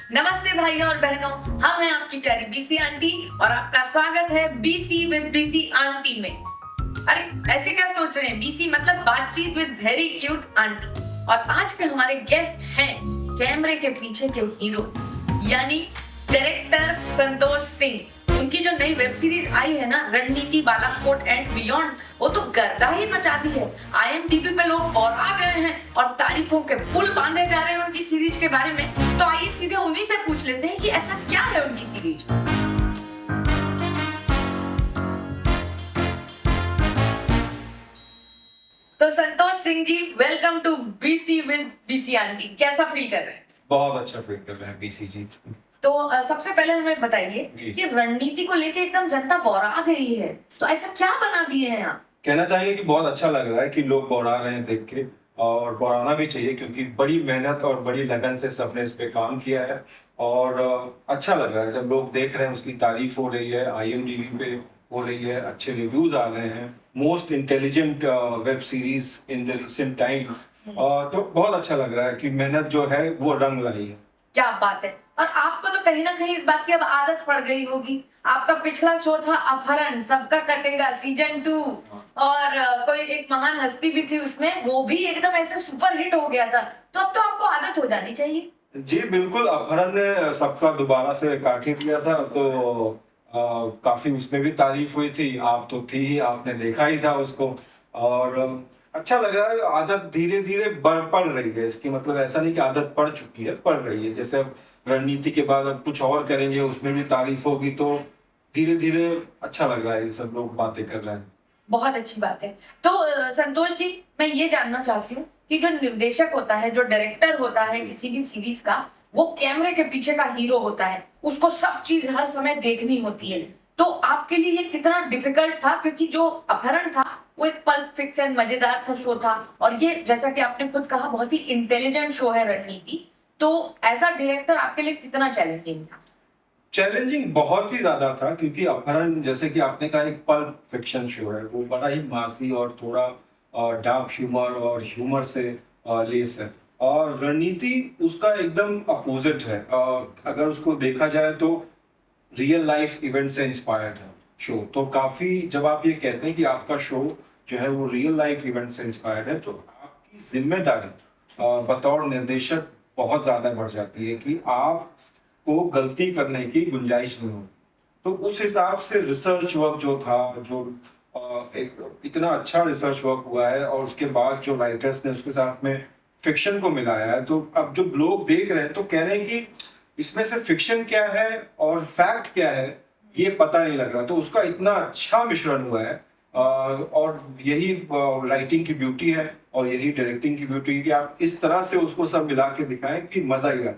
नमस्ते भाइयों और बहनों, हम हैं आपकी प्यारी बीसी आंटी और आपका स्वागत है बीसी विद बीसी आंटी में। अरे ऐसे क्या सोच रहे हैं, बीसी मतलब बातचीत विद वेरी क्यूट आंटी। और आज के हमारे गेस्ट हैं कैमरे के पीछे के हीरो यानी डायरेक्टर संतोष सिंह। उनकी जो नई वेब सीरीज आई है ना, रणनीति बालाकोट एंड बियॉन्ड, वो तो गर्दा ही मचा दी है। IMDb पे लोग और आ गए हैं और तारीफों के पुल बांधे जा रहे हैं उनकी सीरीज के बारे में। तो आइए सीधे उन्हीं से पूछ लेते हैं कि ऐसा क्या है उनकी सीरीज। तो Santosh Singh ji, welcome to BC with BC aunty. कैसा फील कर रहे हैं? बहुत अच्छा फील कर रहे हैं बीसी जी। तो सबसे पहले हमें बताइए कि रणनीति को लेके एकदम जनता बौरा गई है, तो ऐसा क्या बना दिए हैं आप? कहना चाहिए कि बहुत अच्छा लग रहा है कि लोग बौरा रहे हैं देख के, और बौराना भी चाहिए क्योंकि बड़ी मेहनत और बड़ी लगन से सबने इस पे काम किया है। और अच्छा लग रहा है जब लोग देख रहे हैं, उसकी तारीफ हो रही है, IMDb पे हो रही है, अच्छे रिव्यूज आ रहे हैं। Most intelligent web series in the recent time. तो बहुत अच्छा लग रहा है कि मेहनत जो है वो रंग लाई है। क्या बात है। और आपको तो कहीं ना कहीं इस बात की अब आदत पड़ गई होगी। आपका पिछला शो था अपहरण, सबका कटेगा सीजन 2, और कोई एक महान हस्ती भी थी उसमें, वो भी एकदम ऐसे सुपर हिट हो गया था। तो अब तो आपको आदत हो जानी चाहिए। जी बिल्कुल, अपहरण ने सबका दोबारा से काट ही दिया था, तो काफी उसमें भी तारीफ हुई थी। आप तो थी ही, आपने देखा ही था उसको। और अच्छा लग रहा है, आदत धीरे धीरे पड़ रही है इसकी। मतलब ऐसा नहीं कि आदत पड़ चुकी है, पड़ रही है। जैसे अब रणनीति के बाद अब कुछ और करेंगे, उसमें भी तारीफ होगी, तो धीरे धीरे अच्छा लग रहा है। ये सब लोग बातें कर रहे हैं, बहुत अच्छी बात है। तो संतोष जी, मैं ये जानना चाहती हूँ कि जो निर्देशक होता है, जो डायरेक्टर होता है किसी भी सीरीज का, वो कैमरे के पीछे का हीरो होता है। उसको सब चीज हर समय देखनी होती है। तो आपके लिए ये कितना डिफिकल्ट था? क्योंकि जो अपहरण था वो एक पल्प फिक्शन मजेदार सा शो था, और ये जैसा कि आपने खुद कहा बहुत ही इंटेलिजेंट शो है रणनीति। तो एज अ डायरेक्टर आपके लिए कितना चैलेंजिंग था? चैलेंजिंग बहुत ही ज्यादा था, क्योंकि अपहरण जैसे कि आपने कहा एक पल्प फिक्शन शो है, वो बड़ा ही मासी और थोड़ा डार्क ह्यूमर और ह्यूमर से लेस है। और रणनीति उसका एकदम अपोजिट है। अगर उसको देखा जाए तो रियल लाइफ इवेंट से इंस्पायर्ड है शो। तो काफी, जब आप ये कहते हैं कि आपका शो जो है वो रियल लाइफ इवेंट से इंस्पायर्ड है, तो आपकी जिम्मेदारी बतौर निर्देशक बहुत ज्यादा बढ़ जाती है कि आप को गलती करने की गुंजाइश नहीं हो। तो उस हिसाब से रिसर्च वर्क जो था, जो एक इतना अच्छा रिसर्च वर्क हुआ है, और उसके बाद जो राइटर्स ने उसके साथ में फिक्शन को मिलाया है, तो अब जो लोग देख रहे हैं तो कह रहे हैं कि इसमें से फिक्शन क्या है और फैक्ट क्या है ये पता नहीं लग रहा। तो उसका इतना अच्छा मिश्रण हुआ है। और यही राइटिंग की ब्यूटी है और यही डायरेक्टिंग की ब्यूटी है कि आप इस तरह से उसको सब मिला के दिखाएं कि मजा ही आता है।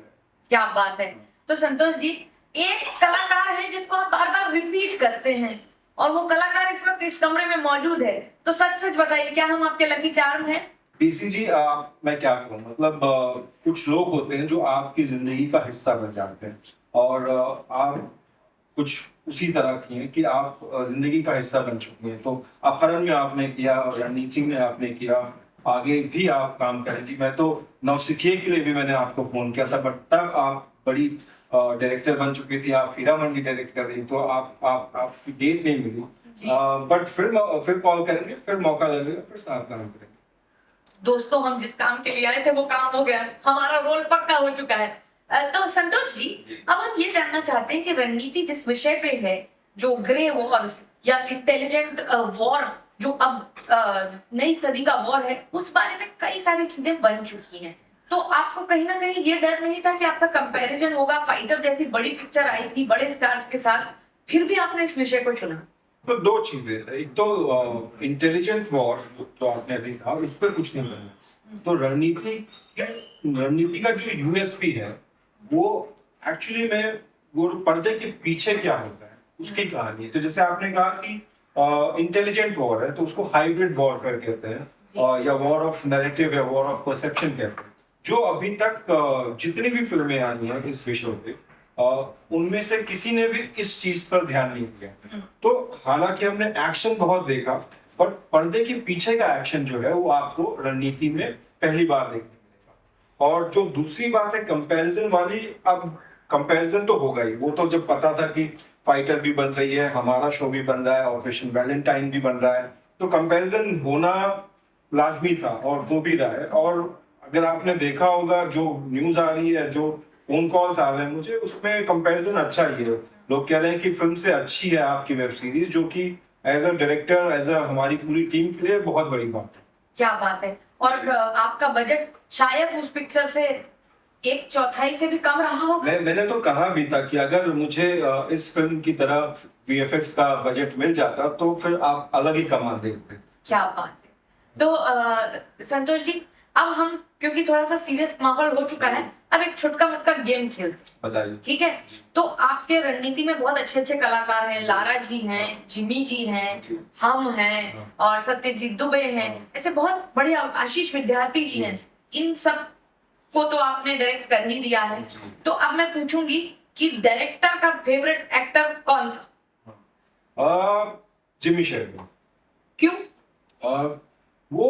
क्या बात है। तो संतोष जी, एक कलाकार है जिसको आप बार बार रिपीट करते हैं, और वो कलाकार इस वक्त इस कमरे में मौजूद है। तो सच सच बताइए, क्या हम आपके लकी चार्म हैं? बीसी जी, मैं क्या कहूँ, मतलब कुछ लोग होते हैं जो आपकी जिंदगी का हिस्सा बन जाते हैं, और आप कुछ उसी तरह की हैं कि आप जिंदगी का हिस्सा बन चुकी हैं। तो अपहरण में आपने किया, रणनीति में आपने किया, आगे भी आप काम करेंगी। मैं तो नौसिखिए के लिए भी मैंने आपको फोन किया था, बट तब आप बड़ी डायरेक्टर बन चुकी थी, आप हीरा मंडी डायरेक्ट कर रही, तो आपकी डेट नहीं मिली। बट फिर कॉल करेंगे, फिर मौका लगेगा, फिर साथ काम करेंगे। दोस्तों, हम जिस काम के लिए आए थे वो काम हो गया, हमारा रोल पक्का हो चुका है। तो संतोष जी, अब हम ये जानना चाहते हैं कि रणनीति जिस विषय पे है, जो ग्रे वॉर्स या इंटेलिजेंट वॉर, जो अब नई सदी का वॉर है, उस बारे में कई सारी चीजें बन चुकी हैं। तो आपको कहीं ना कहीं ये डर नहीं था कि आपका कंपैरिजन होगा? फाइटर जैसी बड़ी पिक्चर आई थी बड़े स्टार्स के साथ, फिर भी आपने इस विषय को चुना। तो दो चीजें, एक तो इंटेलिजेंट वॉर जो आपने अभी कहा, उस पर कुछ नहीं करना। तो रणनीति का जो USP है वो एक्चुअली में वो पर्दे के पीछे क्या होता है उसकी कहानी है। तो जैसे आपने कहा कि इंटेलिजेंट वॉर है, तो उसको हाइब्रिड वॉरफेयर कहते हैं, या वॉर ऑफ नैरेटिव या वॉर ऑफ परसेप्शन कहते हैं। जो अभी तक जितनी भी फिल्में आई हैं इस विषय पे, उनमें से किसी ने भी इस चीज पर ध्यान नहीं दिया। तो हालांकि हमने एक्शन बहुत देखा, पर पर्दे के पीछे का एक्शन जो है वो आपको रणनीति में पहली बार देखने को मिलेगा। और जो दूसरी बात है कंपैरिजन वाली, अब कंपैरिजन तो होगा ही। वो तो जब पता था कि फाइटर भी बन रही है, हमारा शो भी बन रहा है, ऑपरेशन वैलेंटाइन भी बन रहा है, तो कंपैरिजन होना लाजमी था और हो भी रहा है। और अगर आपने देखा होगा जो न्यूज आ रही है, जो फोन कॉल्स आ रहे हैं मुझे, उसमें कंपैरिजन अच्छा ही है। लोग कह रहे हैं कि फिल्म से अच्छी है आपकी वेब सीरीज, जो कि as a director, as a हमारी पूरी टीम के लिए बहुत बड़ी बात है। क्या बात है। और आपका बजट शायद उस पिक्चर से एक चौथाई से भी कम रहा होगा। मैंने तो कहा भी था कि अगर मुझे इस फिल्म की तरह वीएफएक्स का बजट मिल जाता तो फिर आप अलग ही कमाल देखते। क्या बात है। तो संतोष जी, अब हम, क्योंकि थोड़ा सा सीरियस माहौल हो चुका है, अब एक छोटका मोटका गेम खेलते हैं। बताइए। ठीक है। तो आपके रणनीति में बहुत अच्छे अच्छे कलाकार हैं, लारा जी हैं, जिमी जी हैं, हम हैं और सत्यजीत दुबे हैं, ऐसे बहुत बड़े, आशीष विद्यार्थी जी हैं। इन सब को तो आपने डायरेक्ट कर ही दिया है। तो अब मैं पूछूंगी कि डायरेक्टर का फेवरेट एक्टर कौन था? जिमी शेरगिल। क्यों? वो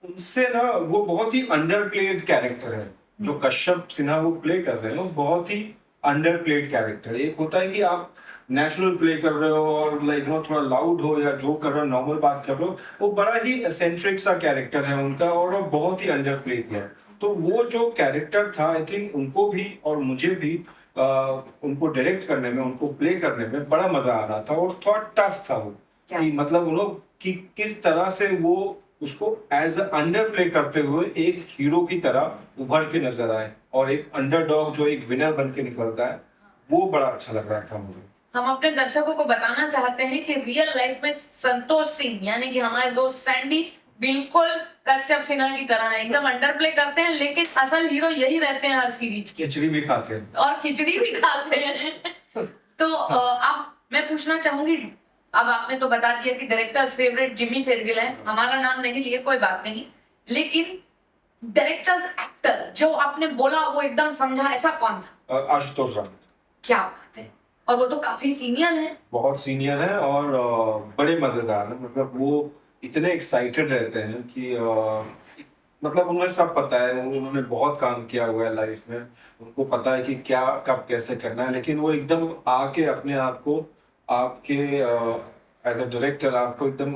उनसे ना, वो बहुत ही अंडरप्लेड कैरेक्टर है जो कश्यप सिन्हा वो प्ले कर रहे हैं। वो बहुत ही अंडरप्लेड कैरेक्टर है। एक होता है कि आप नेचुरल प्ले कर रहे हो और लाइक नो थोड़ा लाउड हो या जो कर रहे हो, नॉर्मल बात कर रहे हो, वो बड़ा ही एसेंट्रिक सा कैरेक्टर है उनका और वो बहुत ही अंडरप्ले किया है। तो वो जो कैरेक्टर था, आई थिंक उनको भी और मुझे भी उनको डायरेक्ट करने में, उनको प्ले करने में बड़ा मजा आ रहा था और थोड़ा टफ था वो, कि मतलब उन्होंने कि किस तरह से वो उसको एज अंडर प्ले करते हुए एक हीरो की तरह उभर के नजर आए और एक अंडरडॉग जो एक विनर बन के निकलता है, वो बड़ा अच्छा लग रहा था मुझे। हम अपने दर्शकों को बताना चाहते हैं कि रियल लाइफ में संतोष सिंह यानी कि हमारे दोस्त सैंडी बिल्कुल कश्यप सिन्हा की तरह है, एकदम अंडर प्ले करते हैं, लेकिन असल हीरो यही रहते हैं हर सीरीज के। खिचड़ी भी खाते हैं और खिचड़ी भी खाते हैं। तो अब मैं पूछना चाहूंगी, अब आपने तो बता दिया कि डायरेक्टर्स फेवरेट जिमी शेरगिल है, हमारा नाम नहीं लिए कोई बात नहीं, लेकिन डायरेक्टर्स एक्टर जो आपने बोला वो एकदम समझा, ऐसा कौन था? आशुतोष राणा। क्या बात है। और वो तो काफी सीनियर है। बहुत सीनियर है और बड़े मजेदार है। मतलब वो इतने एक्साइटेड रहते हैं कि मतलब उन्हें सब पता है, उन्होंने बहुत काम किया हुआ है लाइफ में, उनको पता है कि क्या कब कैसे करना है, लेकिन वो एकदम आके अपने आप को आपके एज अ डायरेक्टर आपको एकदम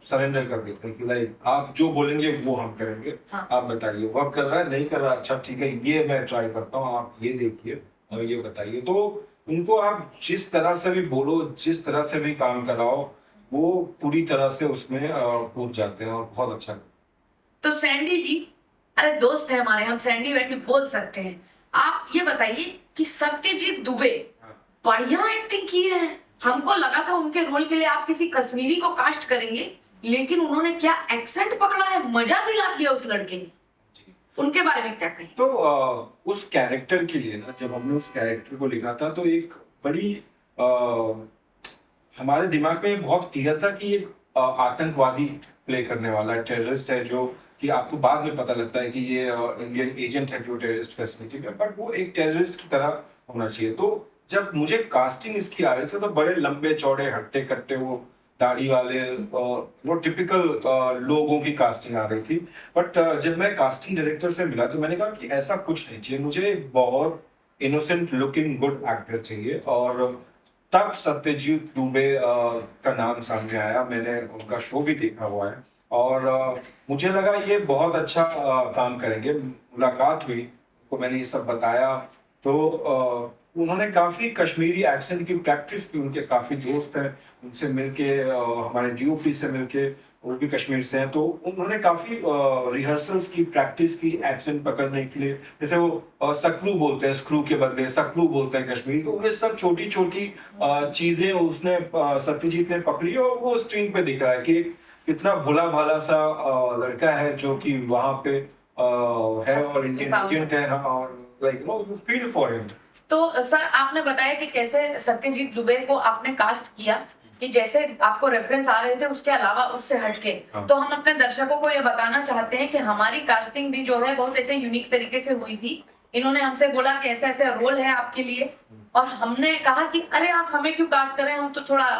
सरेंडर कर देते हैं कि लाइक आप जो बोलेंगे वो हम करेंगे। हाँ। आप बताइए वर्क कर रहा है नहीं कर रहा, अच्छा ठीक है ये मैं ट्राई करता हूँ, आप ये देखिए और ये बताइए। तो उनको आप जिस तरह से भी बोलो, जिस तरह से भी काम कराओ, वो पूरी तरह से उसमें कूद जाते हैं और बहुत अच्छा। तो सैंडी जी, अरे दोस्त है हमारे, हम सैंडी वैंडी बोल सकते हैं। आप ये बताइए कि सत्यजीत दुबे बढ़िया एक्टिंग की है। हमको लगा था उनके रोल के लिए आप किसी कश्मीरी को कास्ट करेंगे, लेकिन उन्होंने क्या एक्सेंट पकड़ा है, मजा दिला दिया उस लड़के ने। उनके बारे में क्या कहें? तो उस कैरेक्टर के लिए ना, जब हमने उस कैरेक्टर को लिखा था तो एक बड़ी हमारे दिमाग में बहुत क्लियर था कि एक आतंकवादी प्ले करने वाला है, टेररिस्ट है, जो कि आपको बाद में पता लगता है कि ये इंडियन एजेंट है जो टेररिस्ट फैसिलिटी में, बट वो एक टेररिस्ट की तरह होना चाहिए। तो जब मुझे कास्टिंग इसकी आ रही थी तो बड़े लंबे चौड़े हट्टे कट्टे वो दाढ़ी वाले वो टिपिकल लोगों की कास्टिंग आ रही थी। बट जब मैं कास्टिंग डायरेक्टर से मिला तो मैंने कहा कि ऐसा कुछ नहीं चाहिए, मुझे एक बहुत इनोसेंट लुकिंग गुड एक्टर चाहिए। और तब सत्यजीत दुबे का नाम सामने आया। मैंने उनका शो भी देखा हुआ है और मुझे लगा ये बहुत अच्छा काम करेंगे। मुलाकात हुई तो मैंने ये सब बताया तो उन्होंने काफी कश्मीरी एक्सेंट की प्रैक्टिस की, उनके काफी दोस्त हैं, उनसे मिलके हमारे डीओपी से मिलके, वो भी कश्मीर से हैं, तो उन्होंने काफी रिहर्सल्स की, प्रैक्टिस की एक्सेंट पकड़ने के लिए। जैसे वो सकरू बोलते हैं, स्क्रू के बदले सकरू बोलते हैं कश्मीरी, तो ये सब छोटी छोटी चीजें उसने सत्यजीत ने पकड़ी और वो स्क्रीन पे दिख रहा है कि कितना भोला भाला सा लड़का है जो कि वहां पे है और इंडियन एजेंट है। और like know you feel for him. तो सर आपने बताया कि कैसे सत्यजीत दुबे को आपने कास्ट किया, कि जैसे आपको रेफरेंस आ रहे थे उसके अलावा उससे हटके। तो हम अपने दर्शकों को ये बताना चाहते हैं कि हमारी कास्टिंग भी जो है बहुत ऐसे यूनिक तरीके से हुई थी। इन्होंने हमसे बोला कि ऐसे ऐसे रोल है आपके लिए, और हमने कहा कि अरे आप हमें क्यों कास्ट करें, हम तो थोड़ा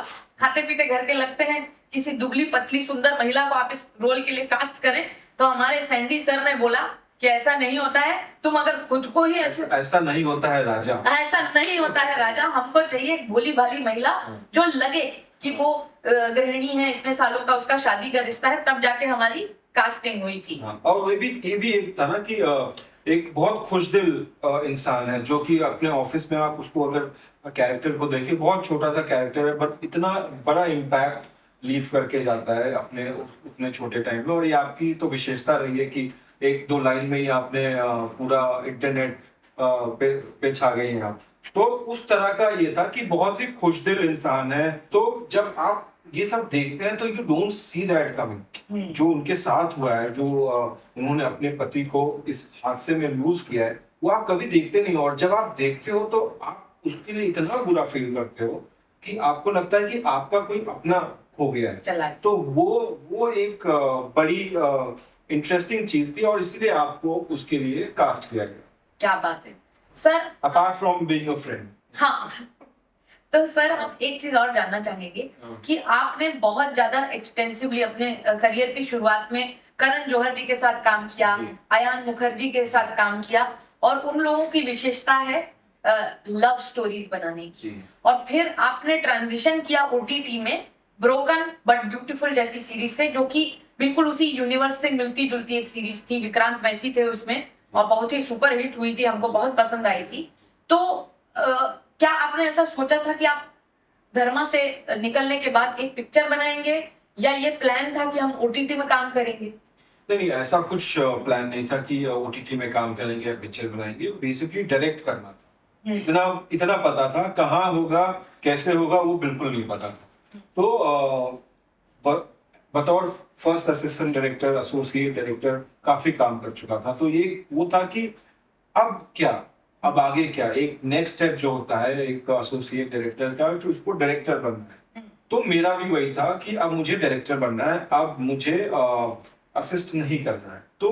खाते पीते घर के लगते हैं, किसी दुबली पतली सुंदर महिला को आप इस रोल के लिए कास्ट करें। तो हमारे सैंडी सर ने बोला कि ऐसा नहीं होता है, तुम अगर खुद को ही ऐसा नहीं होता है राजा। ऐसा नहीं होता है राजा, हमको चाहिए एक भोली भाली महिला जो लगे कि वो गृहिणी है, इतने सालों का उसका शादी का रिश्ता है, तब जाके हमारी कास्टिंग हुई थी। हाँ, और ये भी एक था ना कि एक बहुत खुशदिल इंसान है, जो कि अपने ऑफिस में आप उसको अगर कैरेक्टर को देखिए, बहुत छोटा सा कैरेक्टर है बट इतना बड़ा इम्पैक्ट लीव करके जाता है अपने उतने छोटे टाइम में। और ये आपकी तो विशेषता रही है कि एक दो लाइन में ही आपने पूरा इंटरनेट पे छा गई हैं आप। तो उस तरह का ये था कि बहुत ही खुशदिल इंसान है। तो जब आप ये सब देखते हैं तो you don't see that coming. जो उनके साथ हुआ है, जो उन्होंने अपने पति को इस हादसे में लूज किया है, वो आप कभी देखते नहीं। और जब आप देखते हो तो आप उसके लिए इतना बुरा फील करते हो कि आपको लगता है कि आपका कोई अपना खो गया है। चला। तो वो एक बड़ी इंटरेस्टिंग चीज थी और इसलिए आपको उसके लिए कास्ट किया गया। क्या बात है sir. Apart from being a friend. हाँ, तो सर हम एक चीज और जानना चाहेंगे कि आपने बहुत ज्यादा एक्सटेंसिवली अपने करियर की शुरुआत में करण जौहर जी के साथ काम किया, अयान मुखर्जी के साथ काम किया, और उन लोगों की विशेषता है लव स्टोरीज बनाने की। और फिर आपने ट्रांजिशन किया ओटीटी में ब्रोकन बट ब्यूटीफुल जैसी सीरीज से, जो कि बिल्कुल उसी यूनिवर्स से मिलती जुलती एक सीरीज थी। विक्रांत मैसी थे उसमें और बहुत ही सुपर हिट हुई थी, हमको बहुत पसंद आई थी। तो क्या आपने ऐसा सोचा था कि आप धर्मा से निकलने के बाद एक पिक्चर बनाएंगे, या ये प्लान था कि हम ओटीटी में काम करेंगे? नहीं, ऐसा कुछ प्लान नहीं था कि ओटीटी में काम करेंगे या पिक्चर बनाएंगे। बेसिकली डायरेक्ट करना था। इतना पता था, कहाँ होगा कैसे होगा वो बिल्कुल नहीं पता था। तो बतौर first assistant director, associate director काफी काम कर चुका था। तो ये वो था कि अब क्या, अब आगे क्या, एक नेक्स्ट स्टेप जो होता है एक एसोसिएट डायरेक्टर का, कि उसको डायरेक्टर बनना है। तो मेरा भी वही था कि अब मुझे डायरेक्टर बनना है, अब मुझे असिस्ट नहीं करना है। तो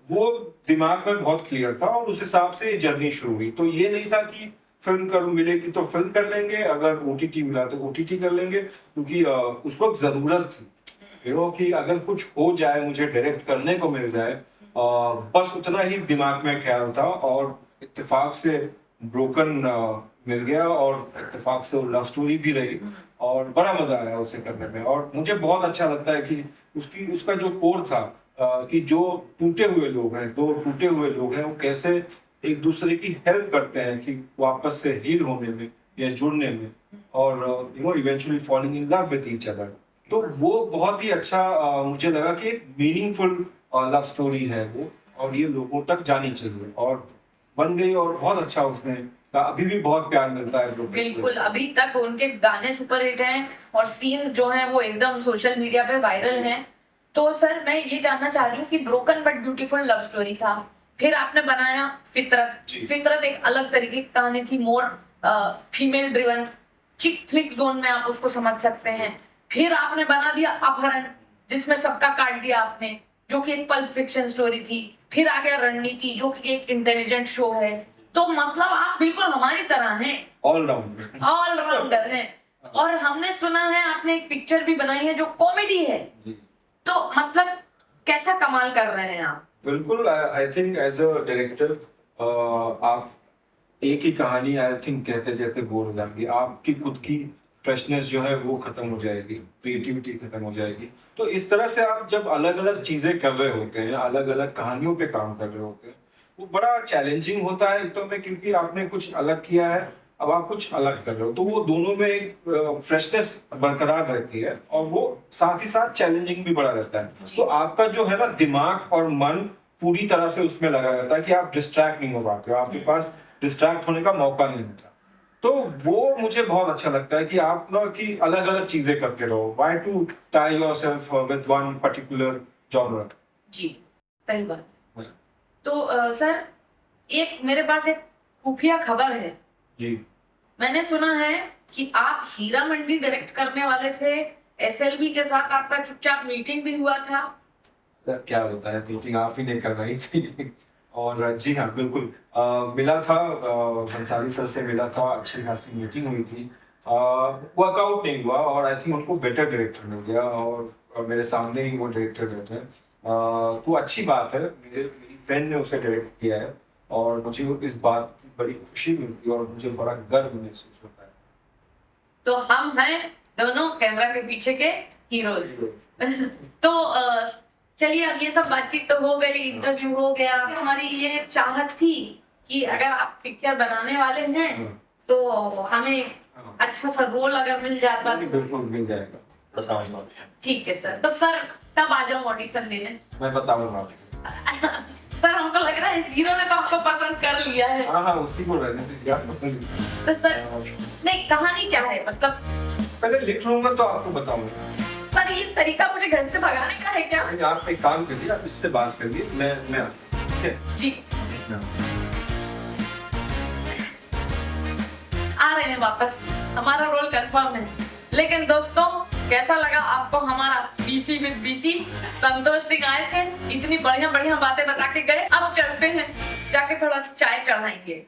वो दिमाग में बहुत क्लियर था और उस हिसाब से जर्नी शुरू हुई। तो ये नहीं था कि फिल्म करूँ मिलेगी तो फिल्म कर लेंगे, अगर ओटीटी मिला तो ओटीटी कर लेंगे, क्योंकि उस वक्त जरूरत थी कि अगर कुछ हो जाए, मुझे डायरेक्ट करने को मिल जाए। बस उतना ही दिमाग में ख्याल था और इत्तेफाक से ब्रोकन मिल गया और इत्तेफाक से वो लव स्टोरी भी रही और बड़ा मजा आया उसे करने में। और मुझे बहुत अच्छा लगता है कि उसका जो कोर था कि जो टूटे हुए लोग हैं, दो टूटे हुए लोग हैं, वो कैसे एक दूसरे की हेल्प करते हैं कि वापस से हील होने में या जुड़ने में, और eventually falling in love with each other. तो वो बहुत ही अच्छा मुझे लगा कि एक मीनिंगफुल लव स्टोरी है वो, और ये लोगों तक जानी चाहिए, और बन गई और बहुत अच्छा उसने अभी भी बहुत प्यार मिलता है। बिल्कुल, अभी तक उनके गाने सुपर हिट हैं और सीन्स जो हैं वो एकदम सोशल मीडिया पे वायरल हैं। तो सर मैं ये जानना चाह रही हूँ कि broken but beautiful love story था, फिर आपने बनाया फितरत। फितरत एक अलग तरीके की कहानी थी, मोर फीमेल ड्रिवन, चिक फ्लिक जोन में आप उसको समझ सकते हैं। फिर आपने बना दिया अपहरण, जिसमें सबका काट दिया आपने, जो कि एक पल्प फिक्शन स्टोरी थी। फिर आ गया रणनीति, जो कि एक इंटेलिजेंट शो है। तो मतलब आप बिल्कुल हमारी तरह हैं, ऑलराउंडर हैं। और हमने सुना है आपने एक पिक्चर भी बनाई है जो कॉमेडी है, तो मतलब कैसा कमाल कर रहे हैं आप? बिल्कुल, I think as a director आप एक ही कहानी आई थिंक कहते कहते बोर हो जाएंगे, आपकी खुद की फ्रेशनेस जो है वो खत्म हो जाएगी, क्रिएटिविटी खत्म हो जाएगी। तो इस तरह से आप जब अलग अलग चीजें कर रहे होते हैं, अलग अलग कहानियों पे काम कर रहे होते हैं, वो बड़ा चैलेंजिंग होता है एक तो में, क्योंकि आपने कुछ अलग किया है, अब आप कुछ अलग कर रहे हो, तो वो दोनों में एक फ्रेशनेस बरकरार रहती है और वो साथ ही साथ चैलेंजिंग भी बड़ा रहता है। तो आपका जो है ना दिमाग और मन पूरी तरह से उसमें लगा रहता है कि आप डिस्ट्रैक्ट नहीं हो पाते हो, आपके पास डिस्ट्रैक्ट होने का मौका नहीं होता। तो वो मुझे बहुत अच्छा लगता है कि आप ना कि अलग अलग चीजें करते रहो, why to tie yourself with one particular genre. जी सही बात। तो सर एक मेरे पास एक खुफिया खबर है जी। मैंने सुना है कि आप हीरा मंडी डायरेक्ट करने वाले थे, एसएलबी के साथ आपका चुपचाप मीटिंग भी हुआ था। क्या होता है, मीटिंग आप ही नहीं करवाई थी। और जी हाँ बिल्कुल, मिला था, भंसाली सर से मिला था, अच्छी खासी मीटिंग हुई थी, वर्कआउट नहीं हुआ और आई थिंक उनको बेटर डायरेक्टर मिल गया और मेरे सामने ही वो डायरेक्टर बैठे। तो अच्छी बात है, मेरी फ्रेंड ने उसे डायरेक्ट किया है और मुझे इस बात की बड़ी खुशी मिलती है और मुझे बड़ा गर्व महसूस होता है। तो हम हैं दोनों कैमरा के पीछे के हीरोज। तो चलिए, अब ये सब बातचीत तो हो गई, इंटरव्यू हो गया। हमारी ये चाहत थी कि अगर आप पिक्चर बनाने वाले हैं तो हमें अच्छा सा रोल अगर मिल जाता। बिल्कुल मिल जाएगा, बताऊंगा। ठीक है सर। तो सर तब आ जाऊँ ऑडिशन देने? मैं बताऊंगा। सर हमको लग रहा है जीरो ने तो आपको पसंद कर लिया है। हाँ, उसी को रहने दीजिए। तो सर नहीं, कहानी क्या है मतलब? पहले लिख लूंगा तो आपको बताऊंगा। पर ये तरीका मुझे घर से भगाने का है क्या? आप एक काम करिए, आप इससे बात करिए, मैं ठीक है? जी आ रहे हैं वापस, हमारा रोल कंफर्म है। लेकिन दोस्तों, कैसा लगा आपको हमारा BC with BC? Santosh Singh आए थे, इतनी बढ़िया बढ़िया बातें बता के गए। अब चलते हैं, जाके थोड़ा चाय चढ़ाएंगे।